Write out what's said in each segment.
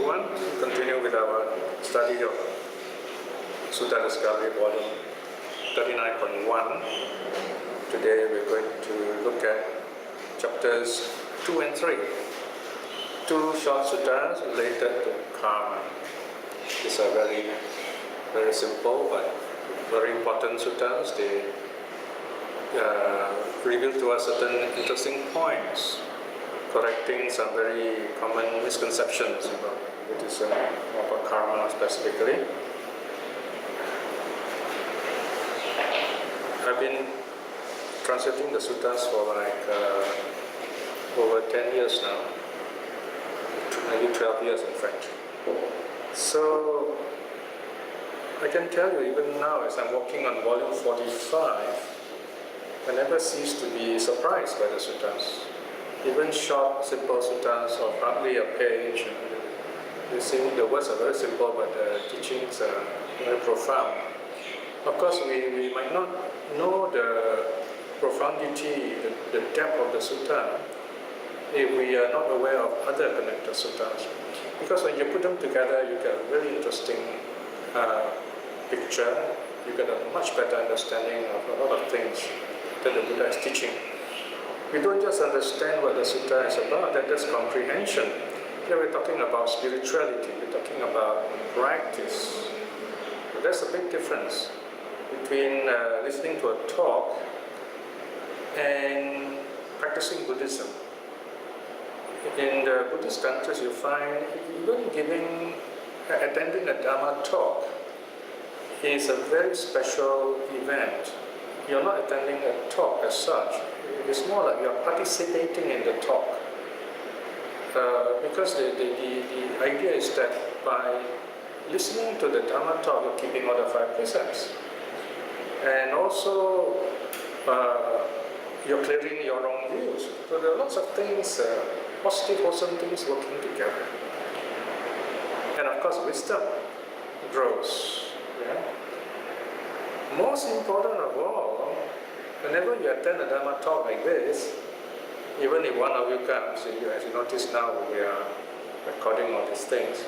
everyone. We continue with our study of Sutta Discovery, volume 39.1. Today we're going to look at chapters 2 and 3. Two short suttas related to karma. These are very simple but very important suttas. They reveal to us certain interesting points, correcting some very common misconceptions about Buddhism, about karma specifically. I've been translating the suttas for over 10 years now, maybe 12 years in fact. So I can tell you, even now as I'm working on volume 45, I never cease to be surprised by the suttas. Even short, simple suttas of hardly a page, you see the words are very simple, but the teachings are very profound. Of course, we might not know the profundity, the depth of the sutta, if we are not aware of other connected suttas. Because when you put them together, you get a really interesting picture. You get a much better understanding of a lot of things that the Buddha is teaching. We don't just understand what the sutta is about, that's comprehension. Here we're talking about spirituality, we're talking about practice. But there's a big difference between listening to a talk and practicing Buddhism. In the Buddhist countries, you find even attending a Dharma talk is a very special event. You're not attending a talk as such. It's more like you're participating in the talk. Because the idea is that by listening to the Dharma talk, you're keeping all the 5 precepts. And also, you're clearing your own views. So there are lots of things, positive, wholesome things working together. And of course, wisdom grows. Yeah? Most important of all, whenever you attend a Dharma talk like this, even if one of you comes, as you notice now, we are recording all these things.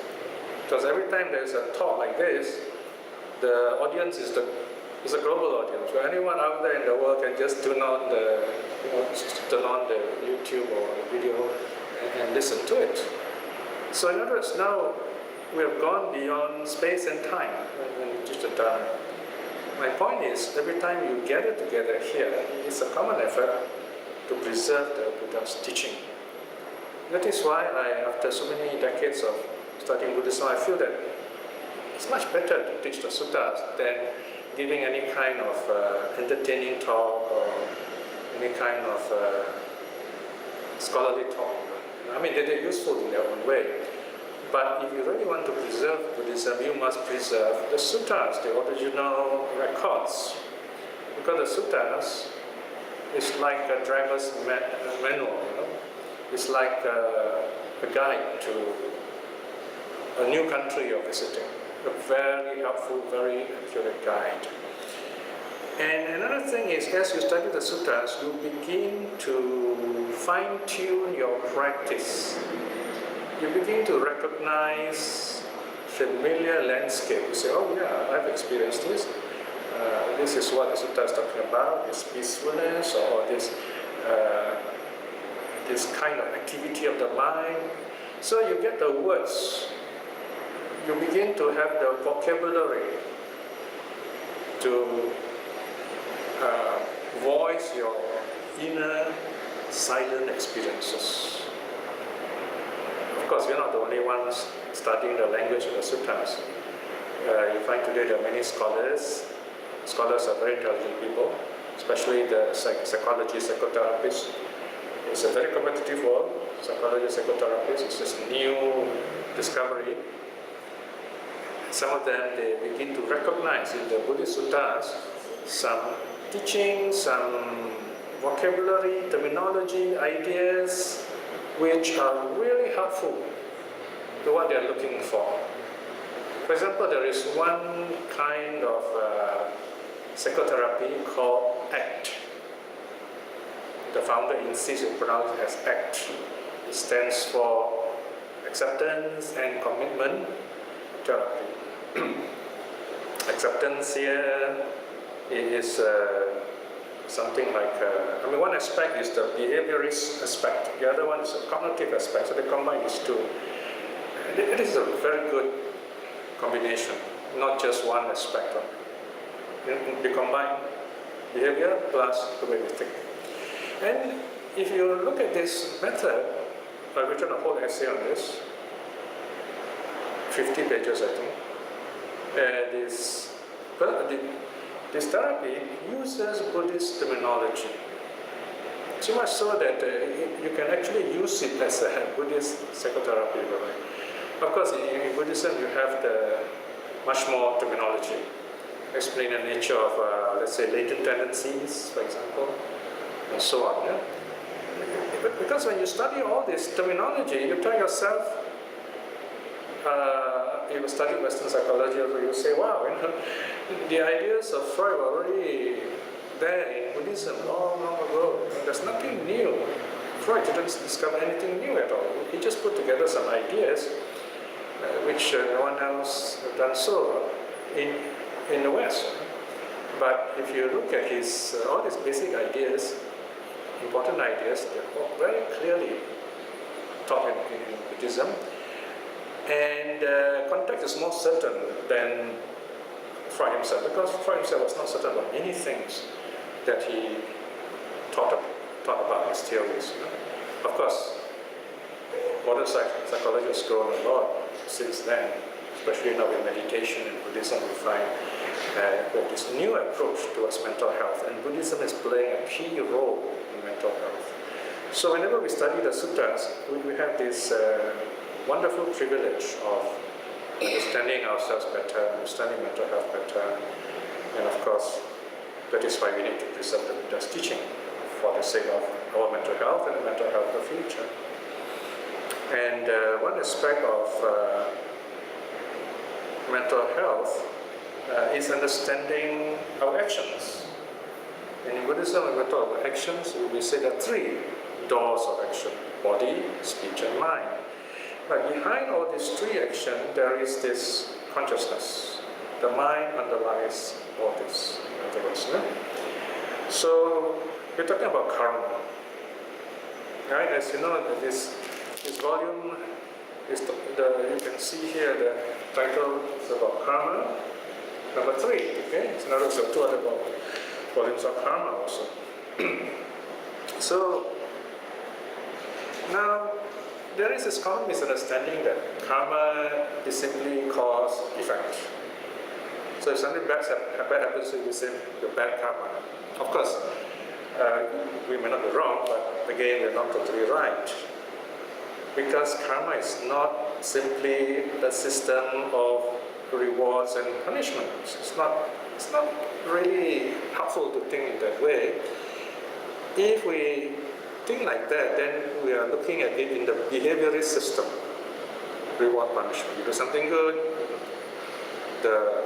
Because every time there's a talk like this, the audience is a global audience. So anyone out there in the world can just turn on the YouTube or the video and listen to it. So in other words, now we have gone beyond space and time when we teach the Dharma. My point is, every time you gather together here, it's a common effort to preserve the Buddha's teaching. That is why after so many decades of studying Buddhism, I feel that it's much better to teach the suttas than giving any kind of entertaining talk or any kind of scholarly talk. I mean, they're useful in their own way. But if you really want to preserve Buddhism, you must preserve the suttas, the original records. Because the suttas is like a driver's manual, It's like a guide to a new country you're visiting. A very helpful, very accurate guide. And another thing is, as you study the suttas, you begin to fine-tune your practice. You begin to recognize familiar landscape. You say, oh yeah, I've experienced this. This is what the sutta is talking about, this peacefulness or this kind of activity of the mind. So you get the words. You begin to have the vocabulary to voice your inner silent experiences. Of course, we're not the only ones studying the language of the suttas. You find today there are many scholars. Scholars are very intelligent people, especially the psychology, psychotherapists. It's a very competitive world. Psychology, psychotherapists, it's just new discovery. Some of them, they begin to recognize in the Buddhist suttas some teaching, some vocabulary, terminology, ideas, which are really helpful to what they're looking for. For example, there is one kind of psychotherapy called ACT. The founder insists you pronounce it as ACT. It stands for acceptance and commitment therapy. Acceptance here is something like, one aspect is the behaviorist aspect, the other one is the cognitive aspect, so they combine these two. It is a very good combination, not just one aspect of it. They combine behavior plus the way we think. And if you look at this method, I've written a whole essay on this, 50 pages I think. This therapy uses Buddhist terminology, so much so that you can actually use it as a Buddhist psychotherapy. Of course, in Buddhism you have the much more terminology, explain the nature of, let's say, latent tendencies, for example, and so on. Yeah? But because when you study all this terminology, you tell yourself, you study Western psychology, you say, wow, the ideas of Freud were already there in Buddhism long, long ago. There's nothing new. Freud didn't discover anything new at all. He just put together some ideas which no one else has done so in the West. But if you look at his all these basic ideas, important ideas, they're all very clearly taught in Buddhism. And context is more certain than Freud himself, because Freud himself was not certain about many things that he taught about his theories. Of course, modern psychology has grown a lot since then, especially now in meditation and Buddhism. We find this new approach towards mental health, and Buddhism is playing a key role in mental health. So whenever we study the suttas, we have this wonderful privilege of understanding ourselves better, understanding mental health better, and of course, that is why we need to preserve the Buddha's teaching for the sake of our mental health and the mental health of the future. And one aspect of mental health is understanding our actions. And in Buddhism, when we talk about actions, we say there are three doors of action: body, speech, and mind. But behind all these three actions, there is this consciousness. The mind underlies all this. So we're talking about karma, right? As you know, this volume is you can see here the title is about karma. Number 3. Okay, so now there's 2 other volumes of karma also. So now, there is this common misunderstanding that karma is simply cause effect. So if something bad happens to you, you say you're bad karma. Of course, we may not be wrong, but again, we're not totally right. Because karma is not simply a system of rewards and punishments. It's not really helpful to think in that way. If we think like that, then we are looking at it in the behaviorist system. Reward, punishment. You do something good, the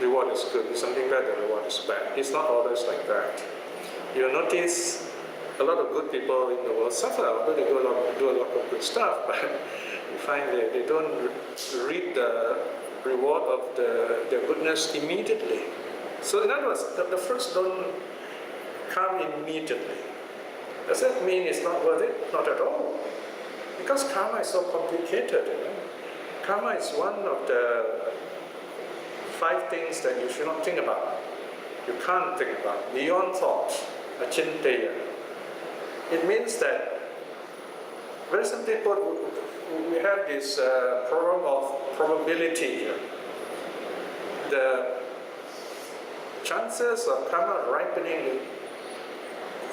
reward is good. Do something bad, the reward is bad. It's not always like that. You'll notice a lot of good people in the world suffer, although they do a lot of good stuff, but you find they don't reap the reward of their goodness immediately. So in other words, the fruits don't come immediately. Does that mean it's not worth it? Not at all. Because karma is so complicated. Karma is one of the 5 things that you should not think about. You can't think about. Beyond thought, achinteya. It means that very simply put, we have this problem of probability here. The chances of karma ripening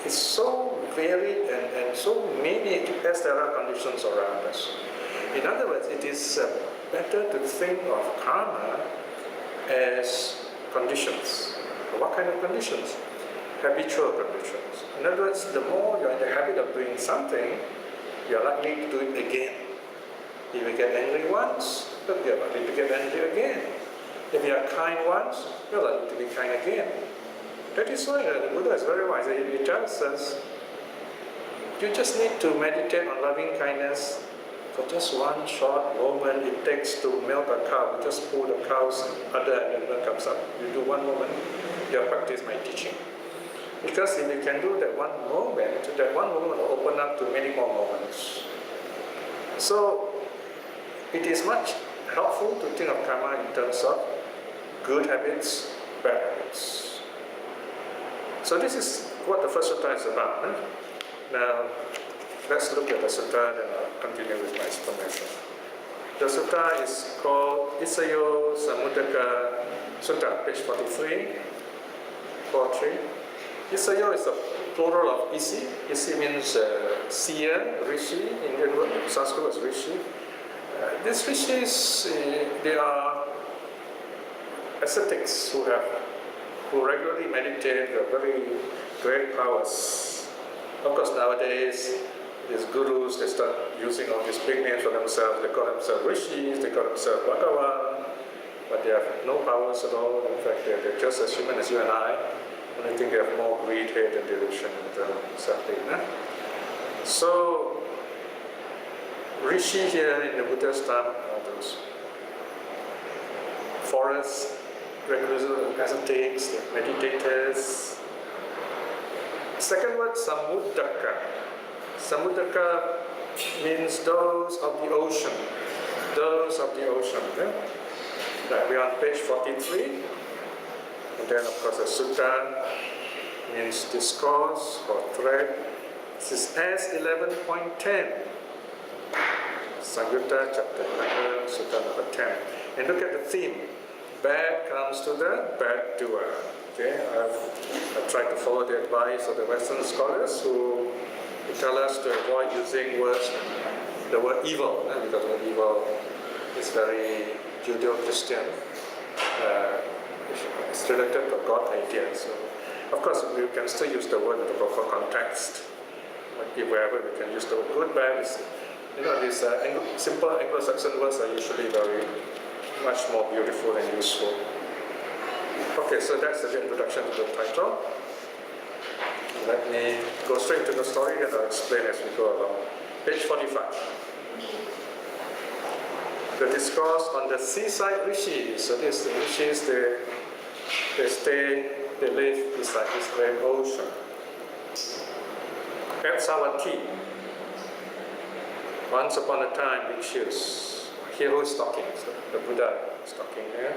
is so varied and so many as there are conditions around us. In other words, it is better to think of karma as conditions. What kind of conditions? Habitual conditions. In other words, the more you're in the habit of doing something, you're likely to do it again. If you get angry once, you're likely to get angry again. If you are kind once, you're likely to be kind again. That is why the Buddha is very wise. He tells us, you just need to meditate on loving kindness For just one short moment it takes to milk a cow, you just pull the cow's udder and then milk comes up. You do one moment, you have practiced my teaching. Because if you can do that one moment will open up to many more moments. So it is much helpful to think of karma in terms of good habits, bad habits. So this is what the first sutta is about. Now, let's look at the sutta and I'll continue with my explanation. The sutta is called Isayo Samudaka Sutta, page 43, 43. Isayo is the plural of isi. Isi means seer, rishi. Indian word, Sanskrit is rishi. These rishis, they are ascetics who regularly meditate, have very great powers. Of course, nowadays, these gurus, they start using all these big names for themselves. They call themselves rishis, they call themselves Bhagavan, but they have no powers at all. In fact, they're just as human as you and I. Only thing they have more greed, hate, and delusion and something. So, rishi here in the Buddha's time are those forest recluses, ascetics, meditators. Second word, samudaka. Samudaka means those of the ocean. Those of the ocean. Like we are on page 43. And then of course a sutta means discourse or thread. This is S11.10. Samyutta chapter 11, sutta number 10. And look at the theme. Bad comes to the bad-doer. Okay, I've tried to follow the advice of the Western scholars who tell us to avoid using the word evil, because the word evil is very Judeo-Christian. It's related to God idea. So, of course, we can still use the word in the proper context. Like wherever we can use the word good, bad. These simple Anglo-Saxon words are usually very much more beautiful and useful. Okay, so that's the introduction to the title. Let me go straight to the story and I'll explain as we go along. Page 45. The discourse on the seaside rishis. So these rishis, they live beside this great ocean. At Savatthi, once upon a time, bhikshus. Here who is talking? So the Buddha is talking here.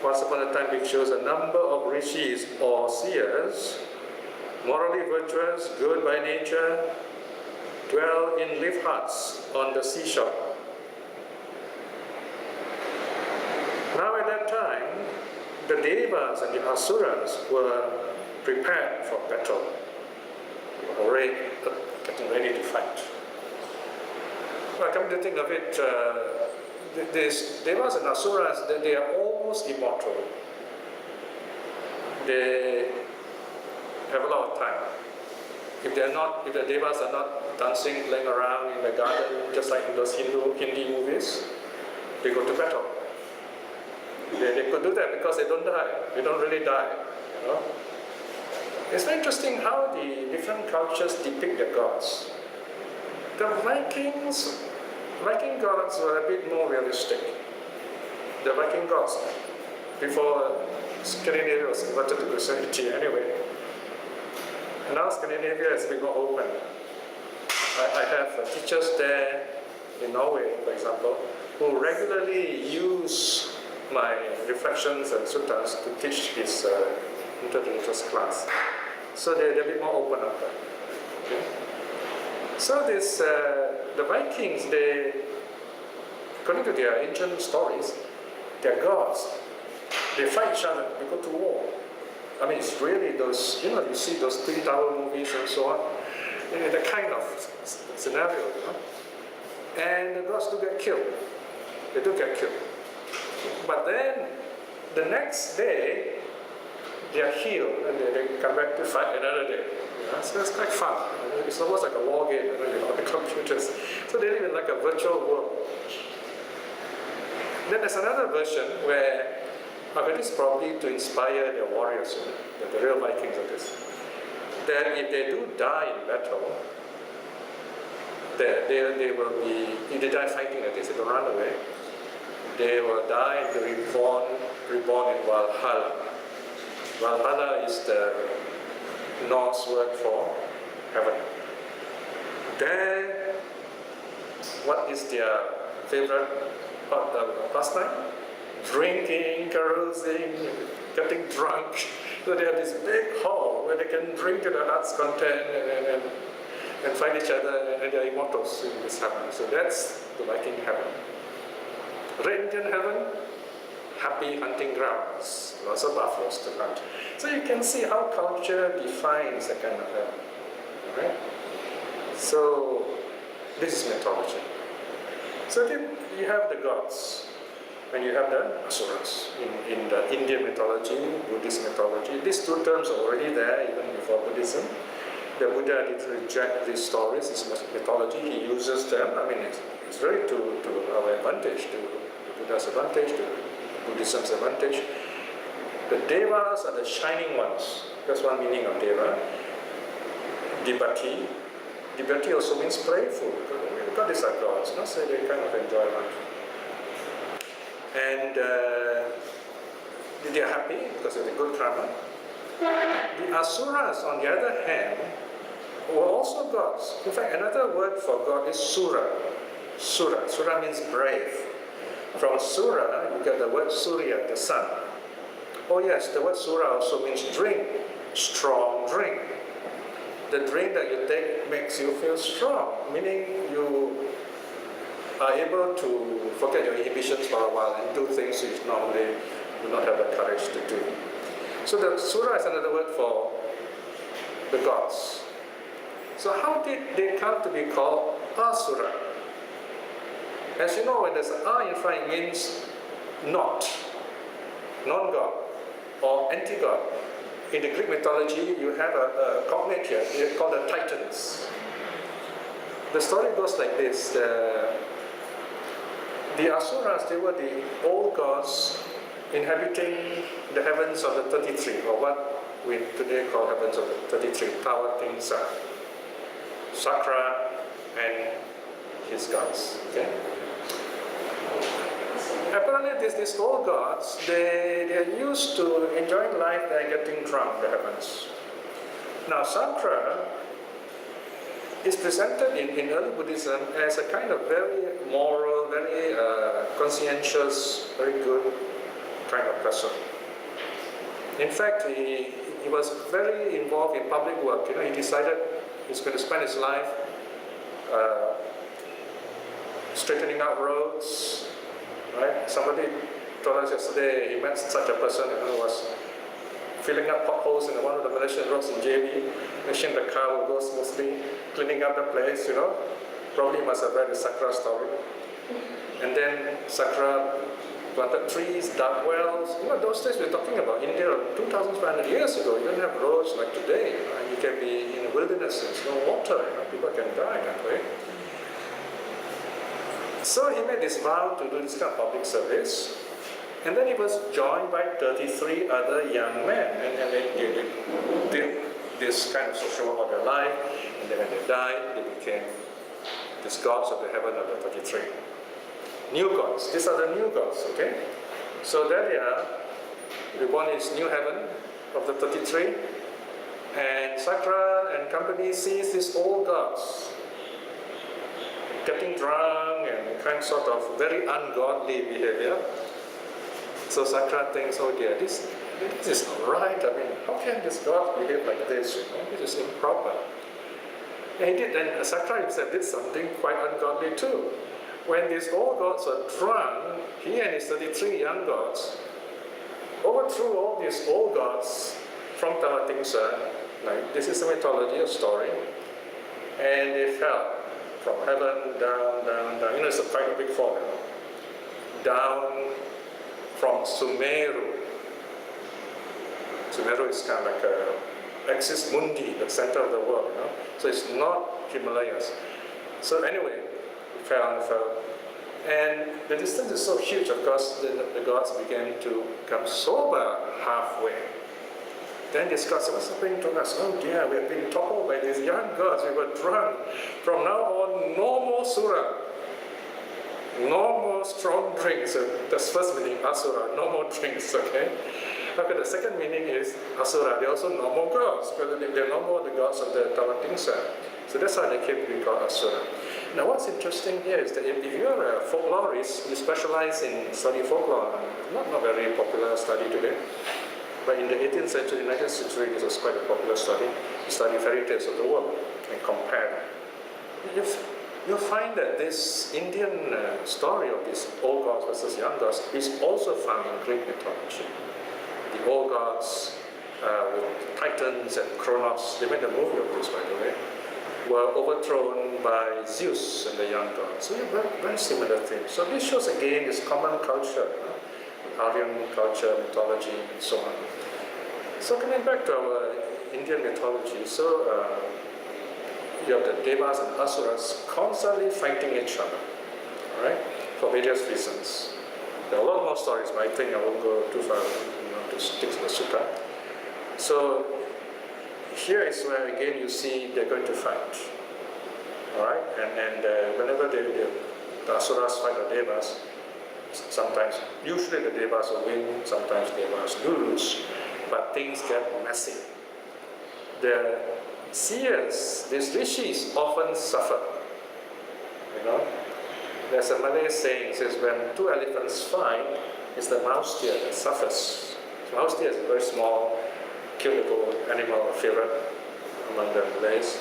Once upon a time, bhikshus, a number of rishis or seers, morally virtuous, good by nature, dwell in leaf huts on the seashore. Now at that time, the devas and the asuras were prepared for battle. They were getting ready to fight. Well, come to think of it, these devas and asuras, they are almost immortal. They have a lot of time. If the devas are not dancing, playing around in the garden, just like in those Hindi movies, they go to battle. They could do that because they don't die. They don't really die. It's very interesting how the different cultures depict their gods. The Viking gods were a bit more realistic. The Viking gods, before Scandinavia was converted to Christianity anyway, and now Scandinavia has been more open. I have teachers there in Norway, for example, who regularly use my reflections and suttas to teach his interreligious class. So they're a bit more open up. Okay? So the Vikings, according to their ancient stories, their gods, they fight each other, they go to war. I mean, it's really those, you see those Twin Tower movies and so on, the kind of scenario, And the gods do get killed. They do get killed. But then, the next day, they are healed and they come back to fight another day. So it's quite fun. It's almost like a war game on the computers. So they live in like a virtual world. Then there's another version where, this is probably to inspire the warriors, the real Vikings of this, that if they do die in battle, they will be, if they die fighting, at least they will run away. They will die to be reborn in Valhalla. Valhalla is the Norse word for heaven. There, what is their favorite pastime? Drinking, carousing, getting drunk. So they have this big hall where they can drink to their heart's content and find each other, and they are immortals in this heaven. So that's the Viking heaven. Red Indian heaven, happy hunting grounds, lots of buffaloes to hunt. So you can see how culture defines a kind of heaven. Right? So this is mythology. So then you have the gods, and you have the asuras in the Indian mythology, Buddhist mythology. These two terms are already there even before Buddhism. The Buddha did reject these stories, this mythology. He uses them. I mean, it's very to our advantage, to the Buddha's advantage, to Buddhism's advantage. The devas are the shining ones. That's one meaning of deva. Devati. Devati also means playful. God is our gods, no? So they kind of enjoy life. And they are happy because of the good karma. The asuras, on the other hand, were also gods. In fact, another word for God is sura. Sura. Sura means brave. From sura, you get the word surya, the sun. Oh yes, the word sura also means drink, strong drink. The drink that you take makes you feel strong, meaning you are able to forget your inhibitions for a while and do things you normally do not have the courage to do. So the sura is another word for the gods. So how did they come to be called asura? As you know, when there's an a in front, it means not, non-god, or anti-god. In the Greek mythology, you have a cognate here, they're called the Titans. The story goes like this. The asuras, they were the old gods inhabiting the heavens of the 33, or what we today call heavens of the 33, Tawatingsa, Sakra and his gods. Okay? Apparently these old gods, they're used to enjoying life and getting drunk, the heavens. Now Sakra is presented in early Buddhism as a kind of very moral, very conscientious, very good kind of person. In fact, he was very involved in public work. You know, he decided he's going to spend his life straightening out roads. Right? Somebody told us yesterday he met such a person who was filling up potholes in one of the Malaysian roads in JB, making the car will go smoothly, cleaning up the place, you know. Probably must have read the Sakra story. And then Sakra planted trees, dug wells. You know, those days we're talking about India 2,500 years ago. You don't have roads like today. Right? You can be in a wilderness, there's no water, you know, people can die that way. So he made this vow to do this kind of public service, and then he was joined by 33 other young men, and they did this kind of social work of their life, and then when they died, they became these gods of the heaven of the 33. New gods, these are the new gods, okay? So there they are, reborn in this new heaven of the 33, and Sakra and company sees these old gods getting drunk and kind sort of very ungodly behavior. So Sakra thinks, oh dear, this is not right. I mean, how can this god behave like this? You know, this is improper. And he did, and Sakra himself did something quite ungodly too. When these old gods were drunk, he and his 33 young gods overthrew all these old gods from Tawatingsa. Like, this is a mythology, a story, and they fell from heaven, down, down, down. You know, it's quite a big fall, you know? Down from Sumeru. Sumeru is kind of like a axis mundi, the center of the world, you know? So it's not Himalayas. So anyway, it fell and fell. And the distance is so huge, of course, the gods began to come sober halfway. then discuss what's happening to us. Oh dear, we have been toppled by these young gods, we were drunk. From now on, no more sura. No more strong drinks. That's first meaning asura, no more drinks, okay? Okay, the second meaning is asura, they also no more gods, because they're no more the gods of the Tawatingsa. So that's how they came to be called asura. Now what's interesting here is that if you're a folklorist, you specialize in study folklore, not a very popular study today, but in the 18th century, 19th century, this was quite a popular study. You study fairy tales of the world and compare them. You'll find that this Indian story of these old gods versus young gods is also found in Greek mythology. The old gods with Titans and Kronos, they made a movie of this, by the way, were overthrown by Zeus and the young gods. So very, very similar things. So this shows again this common culture, Aryan culture, mythology, and so on. So coming back to our Indian mythology, so you have the Devas and Asuras constantly fighting each other, all right, for various reasons. There are a lot more stories, but I think I won't go too far to stick to the sutta. So here is where again you see they're going to fight, all right, and whenever the Asuras fight the Devas, sometimes, usually the Devas will win, sometimes Devas lose, but things get messy. The seers, these rishis, often suffer. You know, there's a Malay saying, it says when two elephants fight, it's the mouse deer that suffers. Mouse deer is a very small, cute little animal, a favorite among the Malays.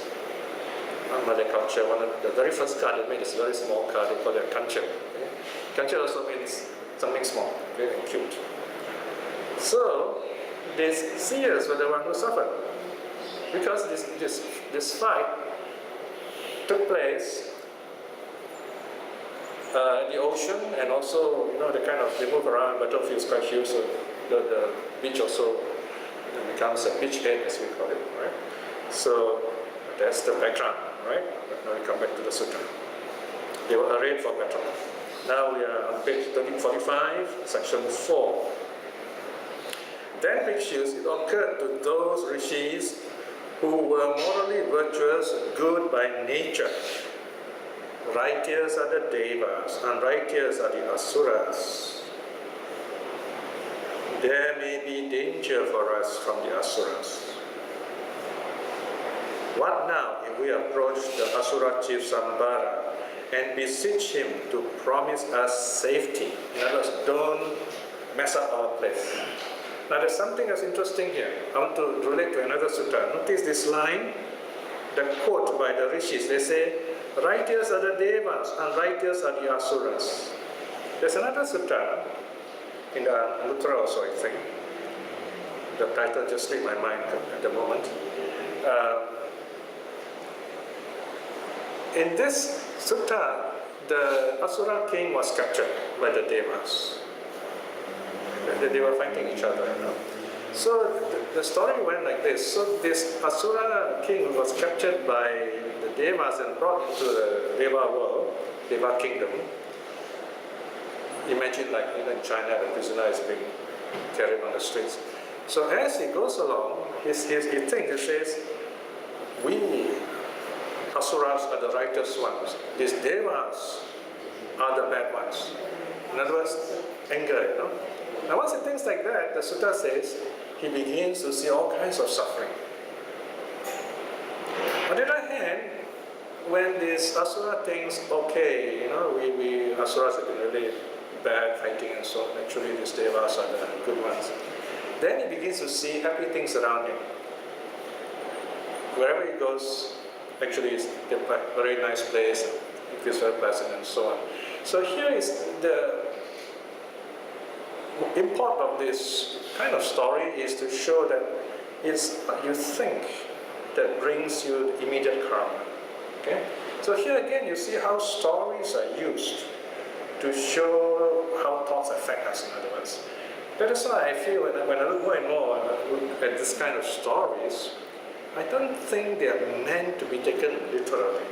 Malay culture, one of the very first card they made is a very small card, they call it kancha. Okay? Kancha also means something small, okay, and cute. So, these seers were the one who suffered. Because this fight took place in the ocean, and also, you know, they move around, battlefield is quite huge, so the beach also becomes a beachhead, as we call it, right? So that's the background, right? Now we come back to the sutta. They were arrayed for battle. Now we are on page 1345, section 4. Then, Bhikshus, it occurred to those rishis who were morally virtuous, good by nature. Righteous are the Devas, unrighteous are the Asuras. There may be danger for us from the Asuras. What now if we approach the Asura chief Sambara and beseech him to promise us safety? In other words, don't mess up our place. Now there's something that's interesting here. I want to relate to another sutta. Notice this line, the quote by the rishis. They say, righteous are the Devas, unrighteous are the Asuras. There's another sutta in the Anguttara also, I think. The title just slipped my mind at the moment. In this sutta, the Asura king was captured by the Devas. They were fighting each other, you know. So the story went like this. So this Asura king was captured by the Devas and brought into the Deva world, Deva kingdom. Imagine like in China, the prisoner is being carried on the streets. So as he goes along, he says, we Asuras are the righteous ones. These Devas are the bad ones. In other words, anger, you know. Now once he thinks like that, the sutta says, he begins to see all kinds of suffering. On the other hand, when this Asura thinks, okay, you know, we Asuras have been really bad fighting and so on, actually these Devas are the good ones. Then he begins to see happy things around him. Wherever he goes, actually it's a very nice place, it feels very pleasant and so on. So here is the import of this kind of story is to show that it's what you think that brings you immediate karma. Okay? So here again you see how stories are used to show how thoughts affect us, in other words. That is why I feel when I look more and more at this kind of stories, I don't think they are meant to be taken literally.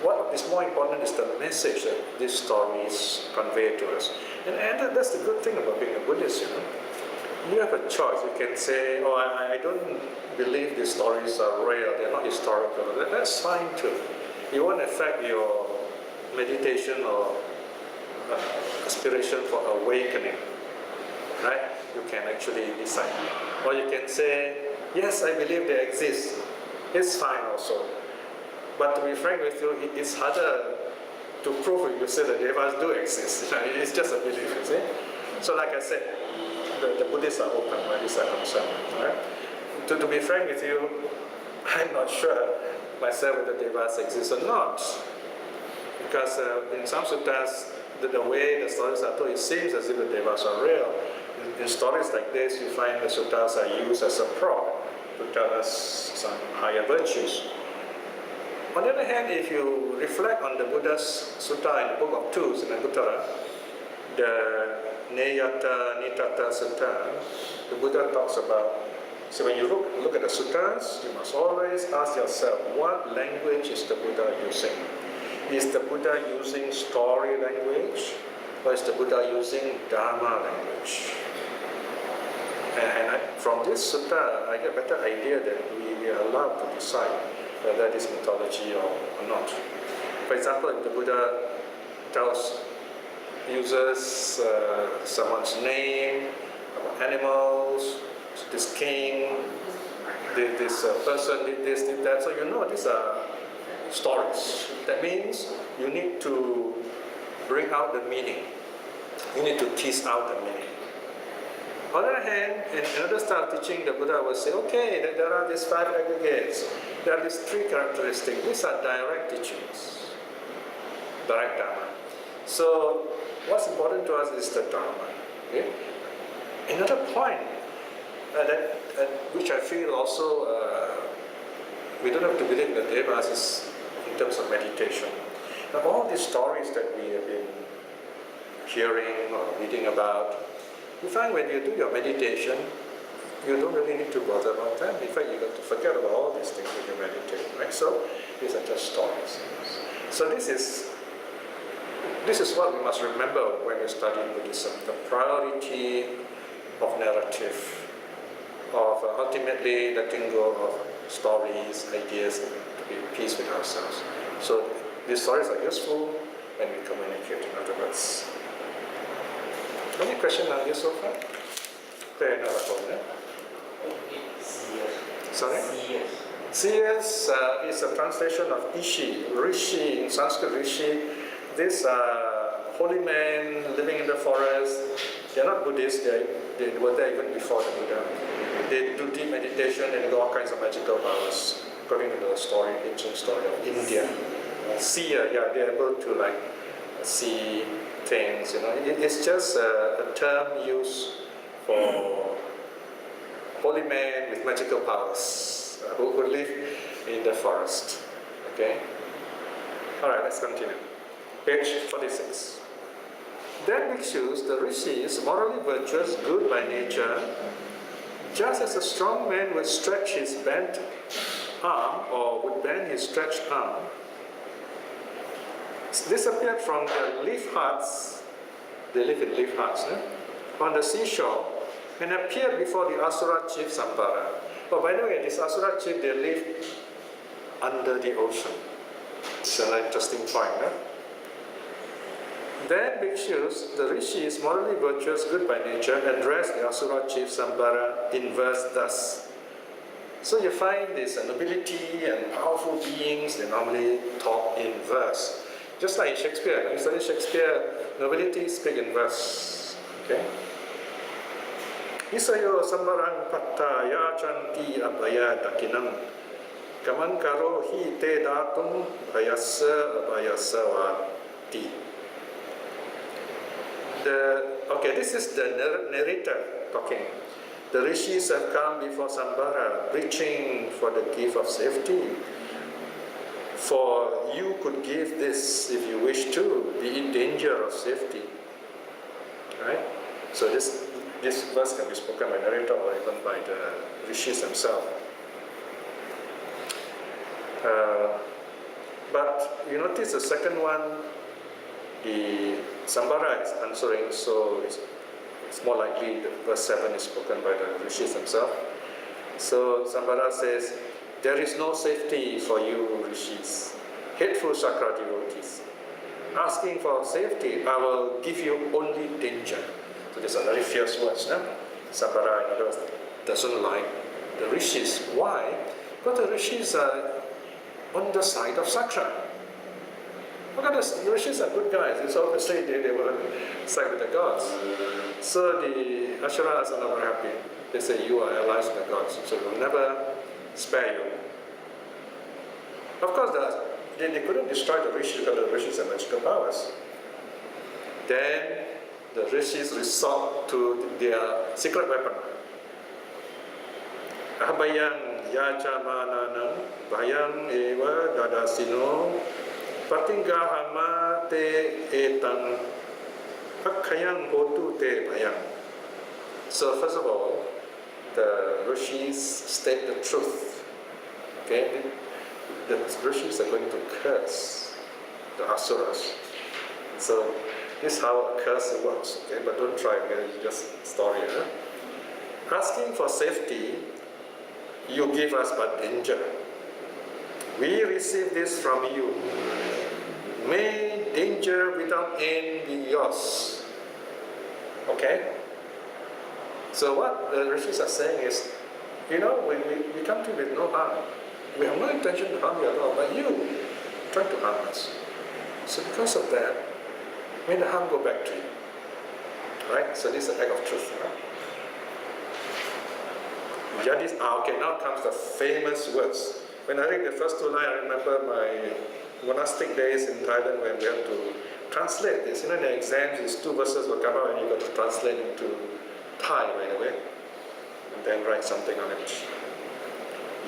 What is more important is the message that these stories convey to us. And that's the good thing about being a Buddhist, you know. you have a choice. You can say, oh, I don't believe these stories are real, they're not historical. That's fine too. It won't affect your meditation or aspiration for awakening, right? You can actually decide. Or you can say, yes, I believe they exist. It's fine also. But to be frank with you, it's harder to prove if you say that devas do exist. It's just a belief, you see. So like I said, the Buddhists are open where these are concerned. Right? To be frank with you, I'm not sure myself whether devas exist or not. Because in some suttas, the way the stories are told, it seems as if the devas are real. In stories like this, you find the suttas are used as a prop to tell us some higher virtues. On the other hand, if you reflect on the Buddha's sutta in the Book of Tools in Anguttara, the Neyata Nitata Sutta, the Buddha talks about, so when you look at the suttas, you must always ask yourself, what language is the Buddha using? Is the Buddha using story language, or is the Buddha using Dharma language? And from this sutta, I get a better idea that we are allowed to decide whether it is mythology or not. For example, if the Buddha uses someone's name, about animals, this king, this person did this, did that, so you know these are stories. That means you need to bring out the meaning. You need to tease out the meaning. On the other hand, in another style of teaching, the Buddha will say, okay, there are these 5 aggregates, there are these 3 characteristics. These are direct teachings, direct Dharma. So what's important to us is the Dharma. Okay? Another point which I feel also we don't have to believe in the devas is in terms of meditation. Now all these stories that we have been hearing or reading about, you find when you do your meditation, you don't really need to bother about them. In fact, you got to forget about all these things when you meditate, right? So these are just stories. So this is what we must remember when we study Buddhism: the priority of narrative, of ultimately letting go of stories, ideas, to be at peace with ourselves. So these stories are useful when we communicate, in other words. Any question on this so far? Fair enough, sorry? Seers is a translation of Ishi. Rishi, in Sanskrit, Rishi. These holy men living in the forest. They are not Buddhists, they were there even before the Buddha. They do deep meditation and do all kinds of magical powers, according to the story, ancient story of India. Seer, yeah, they're able to see things, It's just a term used for holy men with magical powers who live in the forest. Okay? Alright, let's continue. Page 46. Then bhikshus, the rishis, morally virtuous, good by nature, just as a strong man would stretch his bent arm or would bend his stretched arm, disappeared from their leaf huts, they live in leaf huts, on the seashore, and appeared before the Asura chief Sambara. Oh, by the way, this Asura chief, they live under the ocean. It's an interesting point. Then bhikshus, the rishis, morally virtuous, good by nature, addressed the Asura chief Sambara in verse thus. So you find this nobility and powerful beings, they normally talk in verse. Just like in Shakespeare, when you study Shakespeare, nobility speak in verse. Okay? Isayo sambarang patta yachanti abhaya dakinam kaman karo hi te datum bhayasa abhayasavati. This is the narrator talking. The rishis have come before Sambara, preaching for the gift of safety. For you could give this if you wish to, be in danger of safety. Right? So this verse can be spoken by the narrator or even by the rishis themselves. But you notice the second one, the Sambara is answering, so it's It's more likely the verse 7 is spoken by the rishis themselves. So Sambara says, there is no safety for you rishis, hateful Sakra devotees. Asking for safety, I will give you only danger. So these are very fierce words. No? Sambara, in other words, doesn't like the rishis. Why? Because the rishis are on the side of Sakra. Look at this, the rishis are good guys. It's obviously they were side with the gods. So the Asuras are not very happy. They say, you are allies with the gods, so we'll never spare you. Of course, they couldn't destroy the rishis because the rishis have magical powers. Then the rishis resort to their secret weapon. Ahabayang yajamananam bayang eva dadasino patingahama te etang pakkayang hotu te bayang. So first of all, the rishis state the truth. Okay, the rishis are going to curse the asuras. So this is how a curse works. Okay, but don't try it. It's just story. Asking for safety, you give us but danger. We receive this from you. May danger without end be yours. Okay? So what the rishis are saying is, we come to you with no harm. We have no intention to harm you at all, but you try to harm us. So because of that, may the harm go back to you. Right? So this is an act of truth. Right? Okay, now comes the famous words. When I read the first two lines, I remember my monastic days in Thailand when we had to translate this. In the exams, these two verses will come out and you got to translate into Thai right away. And then write something on it.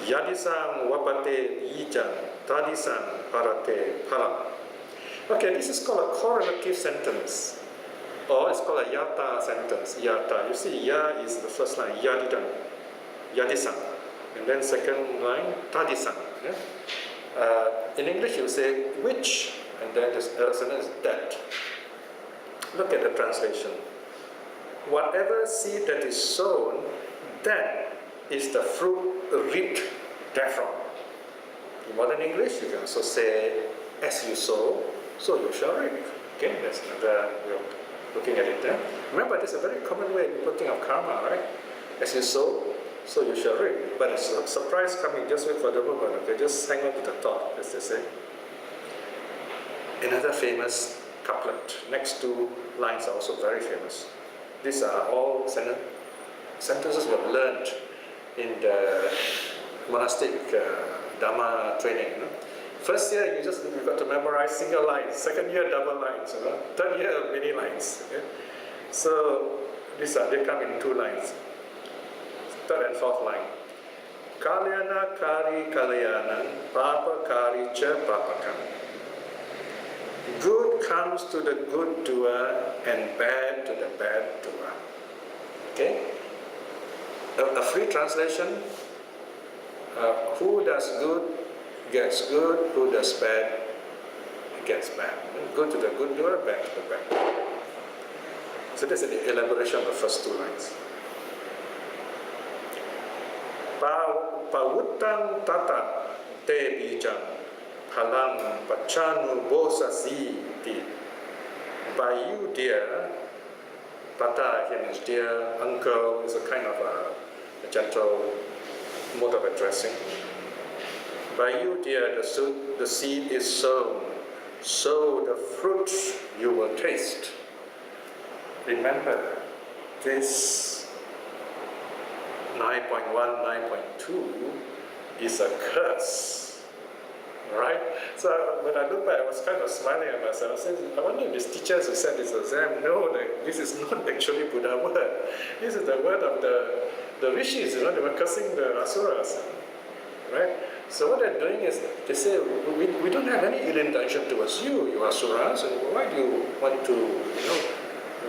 Yadisang wapate yijang, tadisang parate param. Okay, this is called a correlative sentence. Or it's called a yata sentence. Yata. You see, ya is the first line, yadidang. Yadisang. And then second line, tadisang. Yeah? In English you say which, and then the sentence is that. Look at the translation. Whatever seed that is sown, that is the fruit reaped therefrom. In modern English you can also say, as you sow, so you shall reap. Okay, that's another way of looking at it there. Remember, this is a very common way of putting of karma, right? As you sow, so you shall reap. But it's a surprise coming, just wait for the moment, okay? Just hang on to the thought, as they say. Another famous couplet. Next two lines are also very famous. These are all sentences we have learned in the monastic Dhamma training. First year, you've got to memorize single lines. Second year, double lines. Third year, many lines. Okay? So they come in two lines. Third and fourth line. Kalyana kari kalyanan, papa kari cha papakam. Good comes to the good doer and bad to the bad doer. Okay? A free translation, who does good gets good, who does bad gets bad. Good to the good doer, bad to the bad. So this is the elaboration of the first two lines. Pawutang tata te bijang halang pachanu bosasi ti. By you, dear, tata here means dear, uncle, is a kind of a gentle mode of addressing. By you, dear, the seed is sown, so the fruit you will taste. Remember, this 9.1, 9.2 is a curse, right? So when I look back, I was kind of smiling at myself. I wonder if these teachers who said this exam know that this is not actually Buddha word. This is the word of the rishis, they were cursing the asuras, right? So what they're doing is, they say, we don't have any ill intention towards you, you asuras, and why do you want to,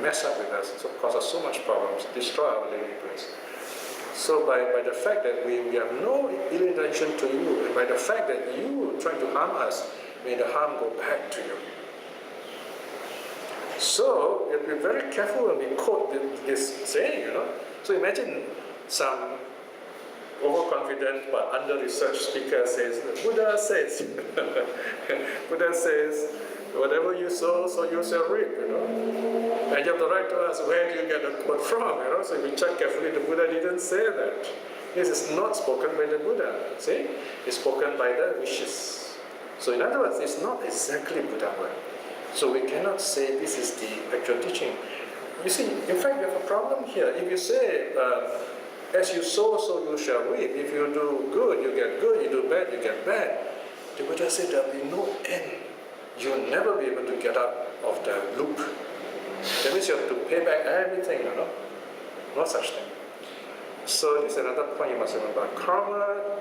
mess up with us, so cause us so much problems, destroy our living place. So by the fact that we have no ill intention to you, and by the fact that you try to harm us, may the harm go back to you. So you have to be very careful when we quote this saying, So imagine some overconfident but under-researched speaker says, the Buddha says, Buddha says, whatever you sow, so you shall reap, And you have the right to ask, where do you get the quote from, So if you check carefully, the Buddha didn't say that. This is not spoken by the Buddha, see? It's spoken by the rishis. So in other words, it's not exactly Buddha word. So we cannot say this is the actual teaching. You see, in fact, we have a problem here. If you say, as you sow, so you shall reap. If you do good, you get good. You do bad, you get bad. The Buddha said there will be no end. You'll never be able to get out of the loop. That means you have to pay back everything, No such thing. So this is another point you must remember. Karma,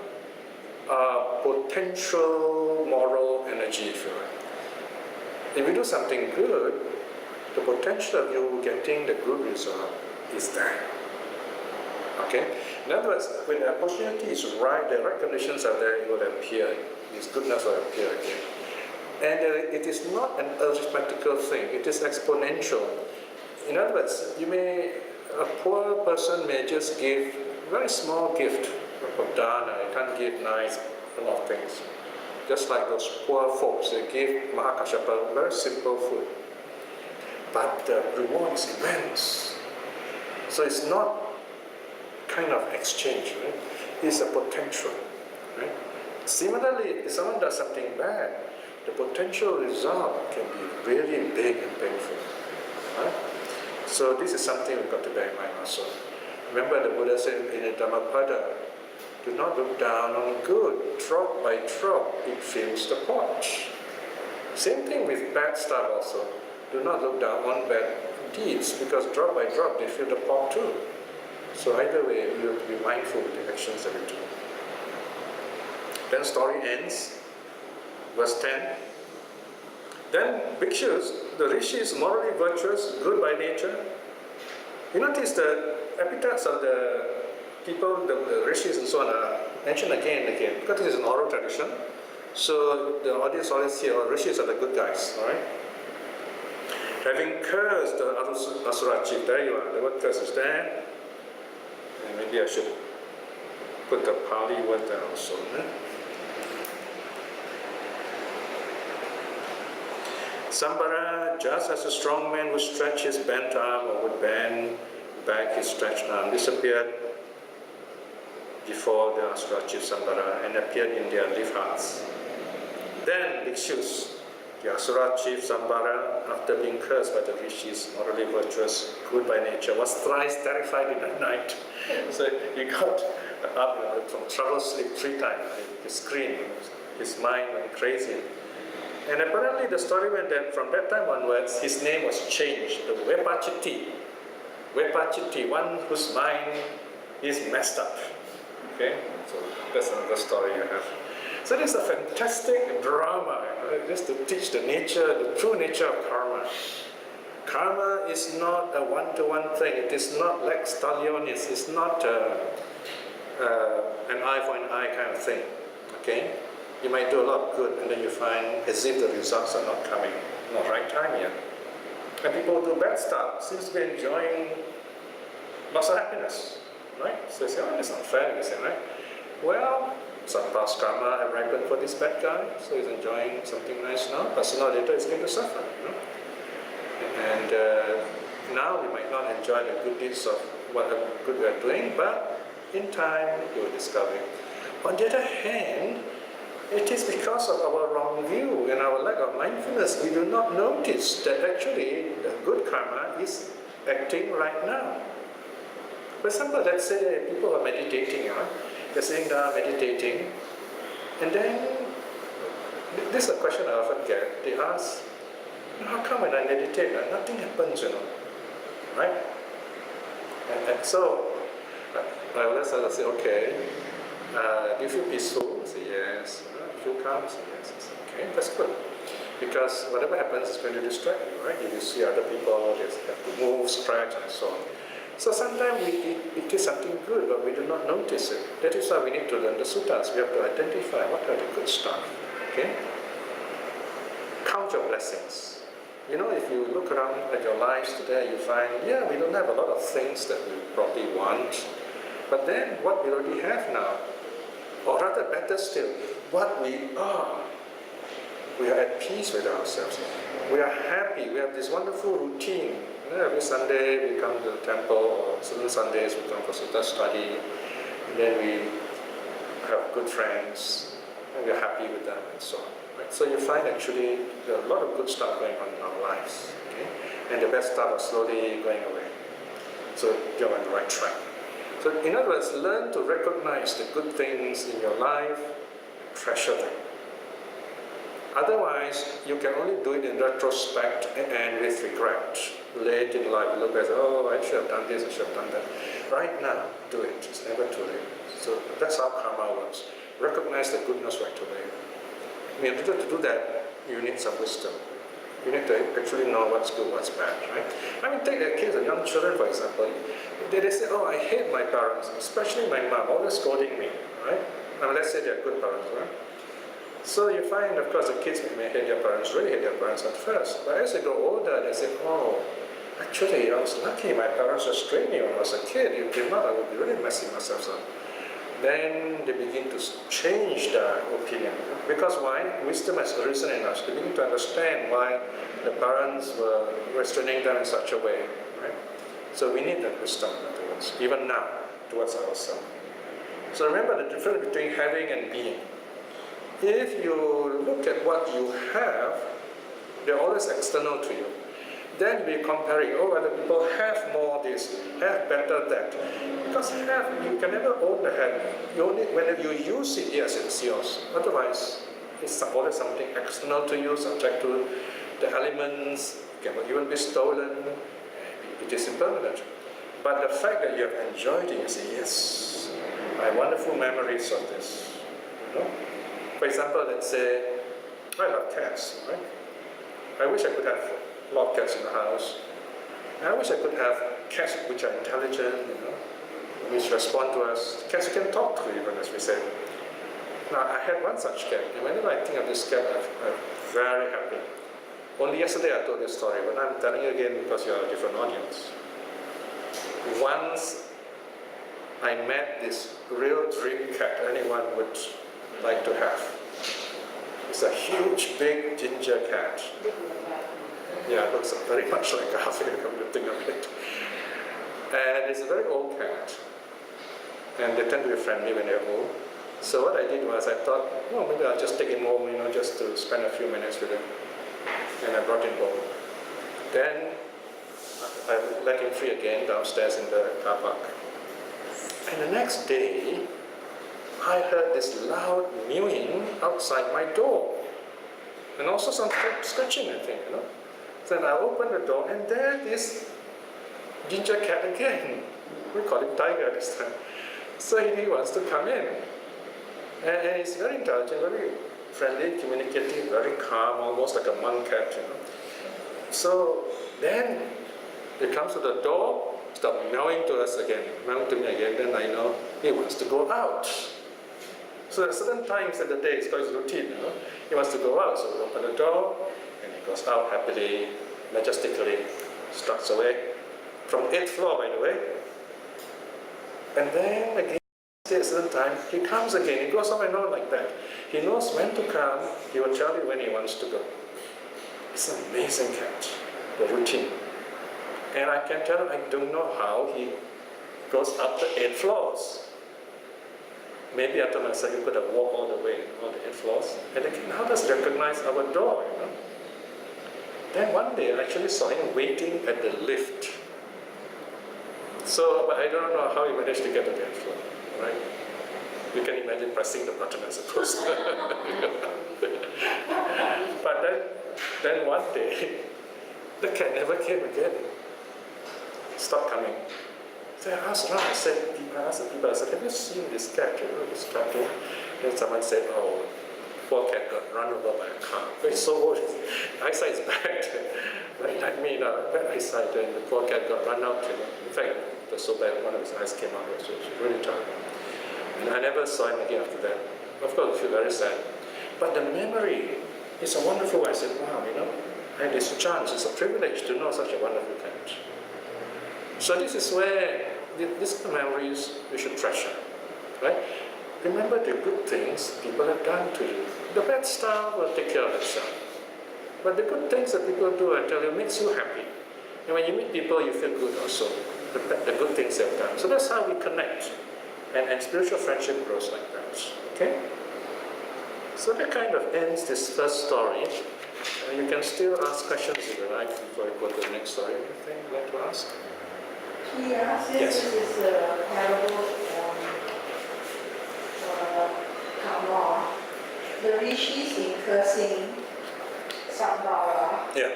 potential moral energy, if you like. If you do something good, the potential of you getting the good result is there. Okay? In other words, when the opportunity is right, the right conditions are there, it will appear. This goodness will appear again. And it is not an arithmetical thing, it is exponential. In other words, a poor person may just give a very small gift of dana. You can't give nice a lot of things. Just like those poor folks, they give Mahakashyapa very simple food. But the reward is immense. So it's not kind of exchange, right? It's a potential, right? Similarly, if someone does something bad, the potential result can be really big and painful, right? So this is something we've got to bear in mind also. Remember the Buddha said in the Dhammapada, do not look down on good. Drop by drop, it fills the pot. Same thing with bad stuff also. Do not look down on bad deeds, because drop by drop, they fill the pot too. So either way, we have to be mindful of the actions that we do. Then story ends, verse 10. Then bhikshus, the rishis, morally virtuous, good by nature. You notice the epithets of the people, the rishis and so on are mentioned again and again, because this is an oral tradition. So the audience always hear, rishis are the good guys, alright? Having cursed the asura chief, there you are, the word curse is there. And maybe I should put the Pali word there also. Sambara, just as a strong man would stretch his bent arm or would bend back his stretched arm, disappeared before the Asura chief Sambara and appeared in their leaf hearts. Then bhikshus, the Asura chief Sambara, after being cursed by the rishis, morally virtuous, good by nature, was thrice terrified in the night. So he got up from troubled sleep 3 times. He screamed, his mind went crazy. And apparently the story went that from that time onwards, his name was changed, the Vepachiti. Vepachiti, one whose mind is messed up. Okay, so that's another story you have. So this is a fantastic drama, just to teach the nature, the true nature of karma. Karma is not a one-to-one thing. It is not lex talionis. It's not an eye for an eye kind of thing. Okay. You might do a lot of good, and then you find as if the results are not coming, not right time yet. And people do bad stuff, seems to be enjoying lots of happiness, right? So they say, oh, that's not fair, you say, right? Well, some past karma have ripened for this bad guy, so he's enjoying something nice now, but sooner or later he's going to suffer, And now we might not enjoy the good deeds of what good we are doing, but in time you will discover it. On the other hand, it is because of our wrong view and our lack of mindfulness, we do not notice that actually the good karma is acting right now. For example, let's say people are meditating, they're sitting down meditating, and then, this is a question I often get, they ask, how come when I meditate, nothing happens, right? And so, I will say, okay, do you feel peaceful? I say yes. You feel calm? I say yes. I say, okay, that's good. Because whatever happens is going to distract you, right? If you see other people, they have to move, stretch, and so on. So sometimes we do something good, but we do not notice it. That is why we need to learn the suttas. We have to identify what are the good stuff. Okay? Count your blessings. if you look around at your lives today, you find, yeah, we don't have a lot of things that we probably want. But then what we already have now, or rather better still, what we are at peace with ourselves. We are happy, we have this wonderful routine. Every Sunday we come to the temple, or certain Sundays we come for Sutta study, and then we have good friends, and we're happy with them, and so on. Right? So you find actually there are a lot of good stuff going on in our lives, okay? And the bad stuff are slowly going away. So you're on the right track. So in other words, learn to recognize the good things in your life, treasure them. Otherwise, you can only do it in retrospect and with regret. Late in life, you look back and say, oh, I should have done this, I should have done that. Right now, do it. It's never too late. So that's how karma works. Recognize the goodness right away. In order to do that, you need some wisdom. You need to actually know what's good, what's bad, right? I mean, take the case of young children, for example. They say, oh, I hate my parents, especially my mom, always scolding me, right? Now, let's say they're good parents, right? So you find, of course, the kids may hate their parents, really hate their parents at first. But as they grow older, they say, oh, actually, I was lucky my parents restrained me when I was a kid. If they not, I would be really messing myself up. Then they begin to change their opinion. Because why? Wisdom has arisen in us. They begin to understand why the parents were restraining them in such a way, right? So we need that wisdom towards, even now, towards ourselves. So remember the difference between having and being. If you look at what you have, they're always external to you. Then we're comparing, oh, other people have more this, have better that. Because you can never own the hand. You only, whenever you use it, yes, it's yours. Otherwise, it's always something external to you, subject to the elements, it can even be stolen. It is impermanent. But the fact that you have enjoyed it, you say, yes, I have wonderful memories of this. You know? For example, let's say, I love cats, right? I wish I could have a lot of cats in the house. And I wish I could have cats which are intelligent, which respond to us. Cats you can talk to even, as we said. Now, I had one such cat, and whenever I think of this cat, I'm very happy. Only yesterday I told this story, but I'm telling you again because you're a different audience. Once I met this real dream cat anyone would like to have. It's a huge, big ginger cat. Yeah, it looks very much like a half come to think of it. And it's a very old cat. And they tend to be friendly when they're old. So what I did was I thought, oh, maybe I'll just take him home, just to spend a few minutes with him. And I brought him home. Then I let him free again downstairs in the car park. And the next day, I heard this loud mewing outside my door. And also some scratching, I think, So then I opened the door, and there this ginger cat again. We call him Tiger this time. So he wants to come in. And he's very intelligent, very friendly, communicative, very calm, almost like a monk cat, So then he comes to the door, starts meowing to us again, meowing to me again, then I know he wants to go out. So at certain times in the day, it's quite routine, He wants to go out, so we open the door, and he goes out happily, majestically, struts away. From 8th floor, by the way. And then again, at a certain time, he comes again, he goes on and on like that. He knows when to come, he will tell you when he wants to go. It's an amazing cat, the routine. And I can tell, I don't know how he goes up the 8 floors. Maybe I told myself he could have walked all the way, all the 8 floors. And again, how does he recognize our door, Then one day I actually saw him waiting at the lift. So, but I don't know how he managed to get to the 8th floor, right? You can imagine pressing the button, I suppose. But then one day, the cat never came again. Stopped coming. So I asked around, I asked the people, have you seen this cat? This cat? Then someone said, oh, poor cat got run over by a car. It's so old, eyesight is bad. Like me, bad eyesight, and the poor cat got run out. In fact, it was so bad, one of his eyes came out, so it was really tough. And I never saw him again after that. Of course, I feel very sad. But the memory is a wonderful one. I said, wow, And it's a chance, it's a privilege to know such a wonderful country. So this is where these memories we should treasure, right? Remember the good things people have done to you. The bad stuff will take care of itself. But the good things that people do, I tell you, makes you happy. And when you meet people, you feel good also, the good things they've done. So that's how we connect. And spiritual friendship grows like that, okay? So that kind of ends this first story. You can still ask questions if you like before we go to the next story. Anything you'd like to ask? Yeah, since Yes. this is a parable karma, the rishis in cursing Sambhara. Yeah.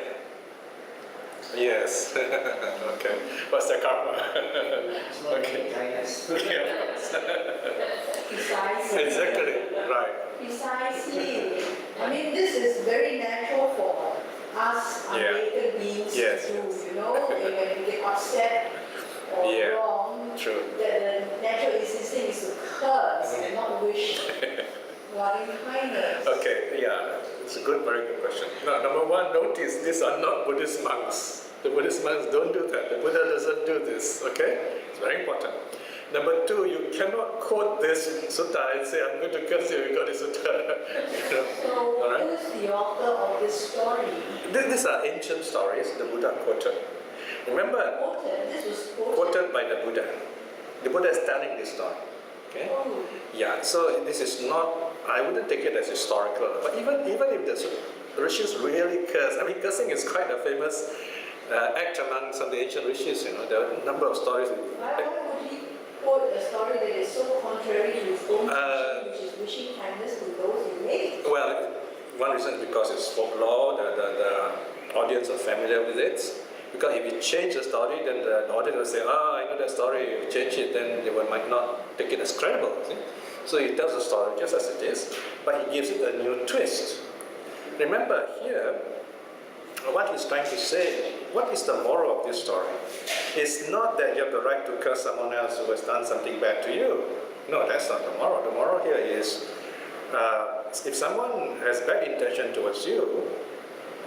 Yes. Okay. What's the karma? Okay. Precisely. Exactly. Right. Precisely. I mean, this is very natural for us unweighted beings Yes. to do, you know, when we get upset or wrong, True. the natural instinct is to curse and not wish loving kindness. Okay, yeah, it's a good, very good question. Now, number one, notice these are not Buddhist monks. The Buddhist monks don't do that. The Buddha doesn't do this, okay? It's very important. Number two, you cannot quote this sutta and say, I'm going to curse you because it's sutta. You know? So, All right? who is the author of this story? These are ancient stories the Buddha quoted. Remember, This was quoted by the Buddha. The Buddha is telling this story. Okay? Oh. Yeah, so this is not, I wouldn't take it as historical, but even if the rishis really curse, I mean, cursing is quite a famous act among some of the ancient rishis, you know, there are a number of stories. Why would he quote a story that is so contrary to his own teaching, which is wishing kindness to those he made? Well, one reason is because it's folklore, the audience are familiar with it. Because if you change the story, then the audience will say, I know that story, if you change it, then they might not take it as credible. See? So he tells the story just as it is, but he gives it a new twist. Remember here, what he's trying to say, what is the moral of this story? It's not that you have the right to curse someone else who has done something bad to you. No, that's not the moral. The moral here is, if someone has bad intention towards you,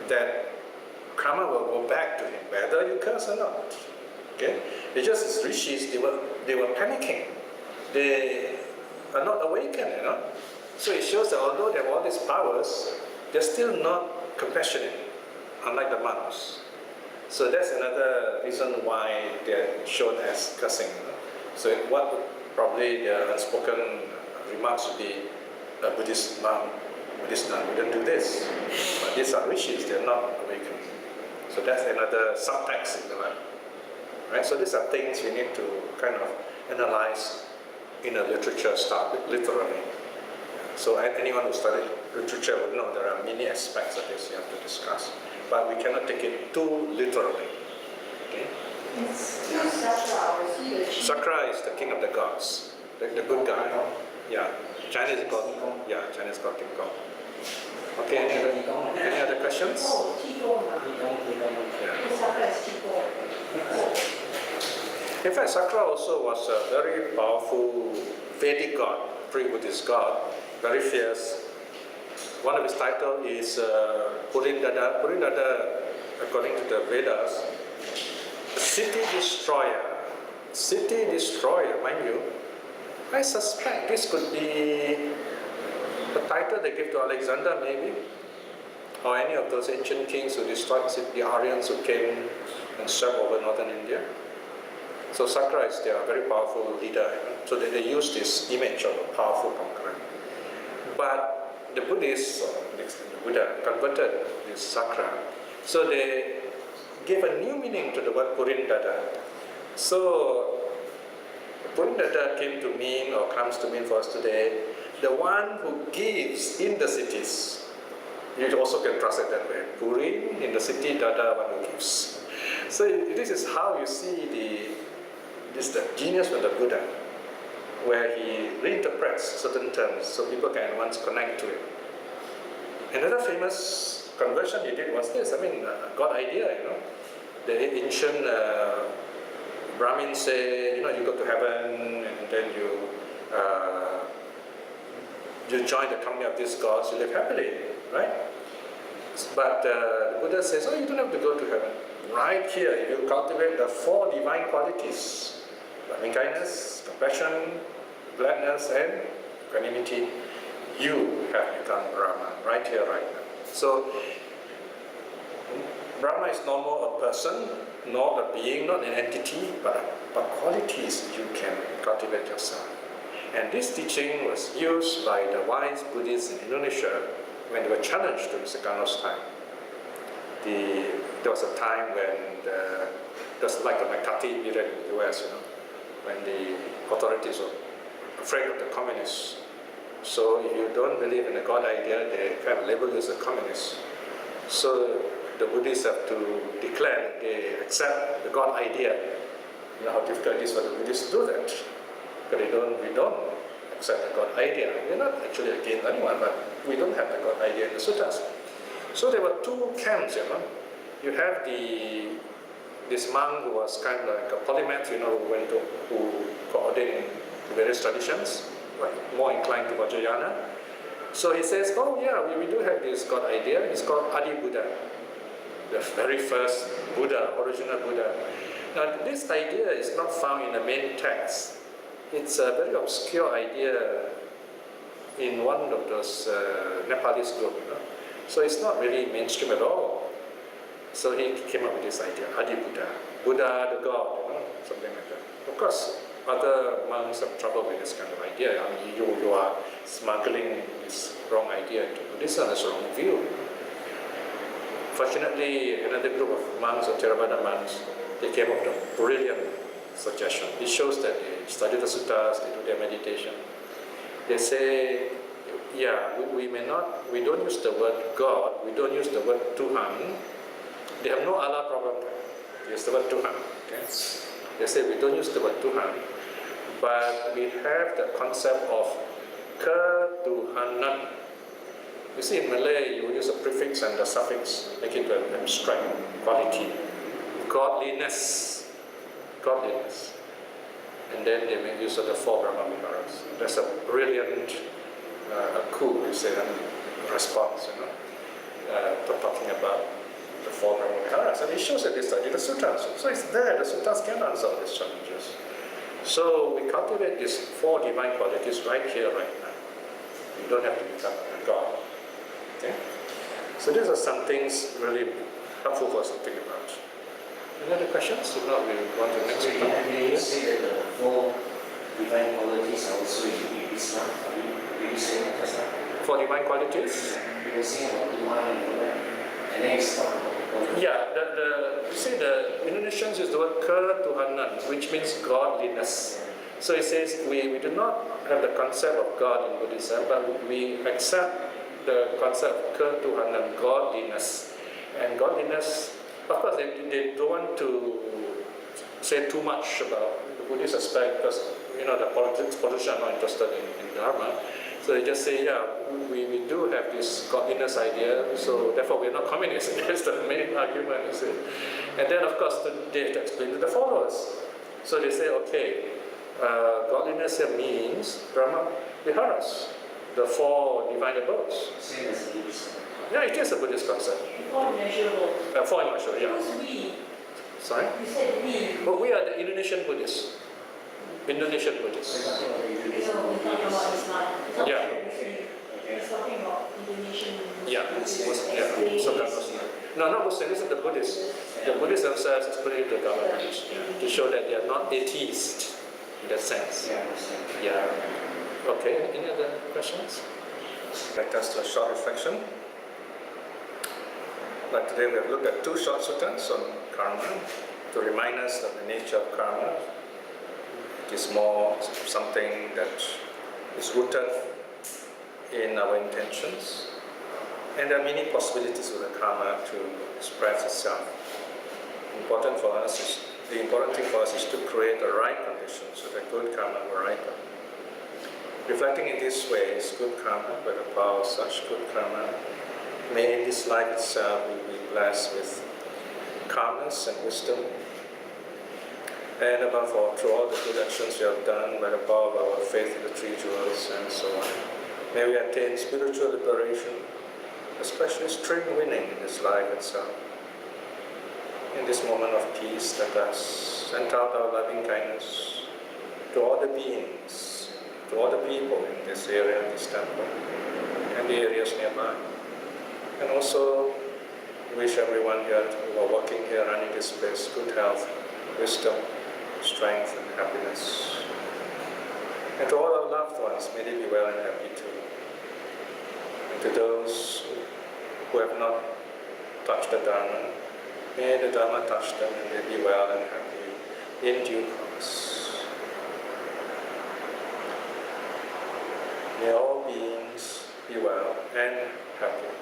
that karma will go back to him, whether you curse or not. Okay? It's just as rishis, they were panicking. They are not awakened, you know. So it shows that although they have all these powers, they're still not compassionate, unlike the monks. So that's another reason why they're shown as cursing. You know? So what probably their unspoken remarks would be, a Buddhist monk, Buddhist nun wouldn't do this. But these are rishis, they're not awakened. So that's another subtext in the life. Right? So these are things we need to kind of analyze in a literature style, literally. So anyone who studied literature would know there are many aspects of this you have to discuss. But we cannot take it too literally. Okay? It's still Sakra, or is he the chief? Sakra is the king of the gods, the good guy. Yeah, Chinese is called King Kong. Okay, any other questions? Oh, Qigong. Yeah. Sakra is Qigong. In fact, Sakra also was a very powerful Vedic god, pre-Buddhist god, very fierce. One of his titles is Purindada. Purindada, according to the Vedas, city destroyer. City destroyer, mind you. I suspect this could be the title they give to Alexander, maybe, or any of those ancient kings who destroyed the Aryans who came and swept over northern India. So Sakra is their very powerful leader. So they use this image of a powerful conqueror. But the Buddhists, the Buddha, converted this Sakra. So they gave a new meaning to the word Purindada. So Purindada came to mean, or comes to mean for us today, the one who gives in the cities. You also can translate that way. Purin in the city, Dada, one who gives. So this is how you see the genius of the Buddha, where he reinterprets certain terms so people can once connect to it. Another famous conversion he did was this. I mean, God idea, you know. The ancient Brahmins say, you know, you go to heaven and then you join the company of these gods, you live happily, right? But the Buddha says, oh, you don't have to go to heaven. Right here, if you cultivate the 4 divine qualities, loving kindness, compassion, gladness, and equanimity, you have become Brahma, right here, right now. So, Brahma is no more a person, not a being, not an entity, but qualities you can cultivate yourself. And this teaching was used by the wise Buddhists in Indonesia when they were challenged during Sukarno's time. There was a time when there was like a McCarthy period in the US, when the authorities were afraid of the communists. So if you don't believe in the God idea, they kind of label you as a communist. So the Buddhists have to declare that they accept the God idea. You know how difficult it is for the Buddhists to do that. But we don't accept the God idea. We're not actually against anyone, but we don't have the God idea in the suttas. So there were 2 camps, You have this monk who was kind of like a polymath, who got ordained in various traditions, more inclined to Vajrayana. So he says, oh yeah, we do have this God idea. It's called Adi Buddha, the very first Buddha, original Buddha. Now this idea is not found in the main text. It's a very obscure idea in one of those Nepalese groups. So it's not really mainstream at all. So he came up with this idea, Adi Buddha, Buddha the God, something like that. Of course, other monks have trouble with this kind of idea. I mean, you are smuggling this wrong idea into Buddhism, this wrong view. Fortunately, another group of monks, or Theravada monks, they came up with a brilliant suggestion. It shows that they study the suttas, they do their meditation. They say, yeah, we don't use the word God, we don't use the word Tuhan. They have no Allah problem. They use the word Tuhan. Okay? They say we don't use the word Tuhan, but we have the concept of ketuhanan. You see, in Malay, you use a prefix and a suffix, make it an abstract quality. Godliness. And then they make use of the 4 Brahma Viharas. That's a brilliant coup, you say, response, for talking about the 4 Brahma Viharas. And it shows that they study the suttas. So it's there, the suttas can answer all these challenges. So we cultivate these 4 divine qualities right here, right now. You don't have to become a God. Okay? So these are some things really helpful for us to think about. Any other questions? If not, we go on to the next one. May you say that the 4 divine qualities are also in Islam? Are you saying that just now? 4 divine qualities? You were saying about Tuhan and then it's talk about God. Yeah, you see the Indonesians use the word ketuhanan, which means godliness. So it says we do not have the concept of God in Buddhism, but we accept the concept of ketuhanan, godliness. And godliness, of course, they don't want to say too much about the Buddhist aspect because the politicians are not interested in Dharma. So they just say, yeah, we do have this godliness idea, so therefore we're not communists. That's the main argument, you see. And then, of course, they have to explain to the followers. So they say, okay, godliness here means Brahma Viharas, the 4 divine abodes. Same as Buddhism. Yeah, it is a Buddhist concept. 4 immeasurable. 4 immeasurable, yeah. Who's we? Sorry? You said we. But we are the Indonesian Buddhists. Indonesian Buddhists. We're talking about the No, Buddhism. we're talking about Islam. It's not Yeah. Muslim. It's talking about Indonesian. Yeah, Buddhists. yeah. So no, not Muslim, this is the Buddhists. The Buddhists themselves explain to the government to show that they are not atheists in that sense. Yeah, I understand. Yeah. Okay, any other questions? Let us do a short reflection. Like today we have looked at 2 short suttas on karma to remind us of the nature of karma. It is more something that is rooted in our intentions. And there are many possibilities for the karma to express itself. The important thing for us is to create the right conditions so that good karma will ripen. Reflecting in these ways, good karma, by the power of such good karma, may in this life itself we be blessed with calmness and wisdom. And above all, through all the good actions we have done, by the power of our faith in the 3 jewels and so on, may we attain spiritual liberation especially string winning in this life itself. In this moment of peace, let us send out our loving kindness to all the beings, to all the people in this area, this temple, and the areas nearby. And also wish everyone here who are working here, running this place, good health, wisdom, strength, and happiness. And to all our loved ones, may they be well and happy too. And to those who have not touched the Dharma, may the Dharma touch them and they be well and happy in due course. May all beings be well and happy.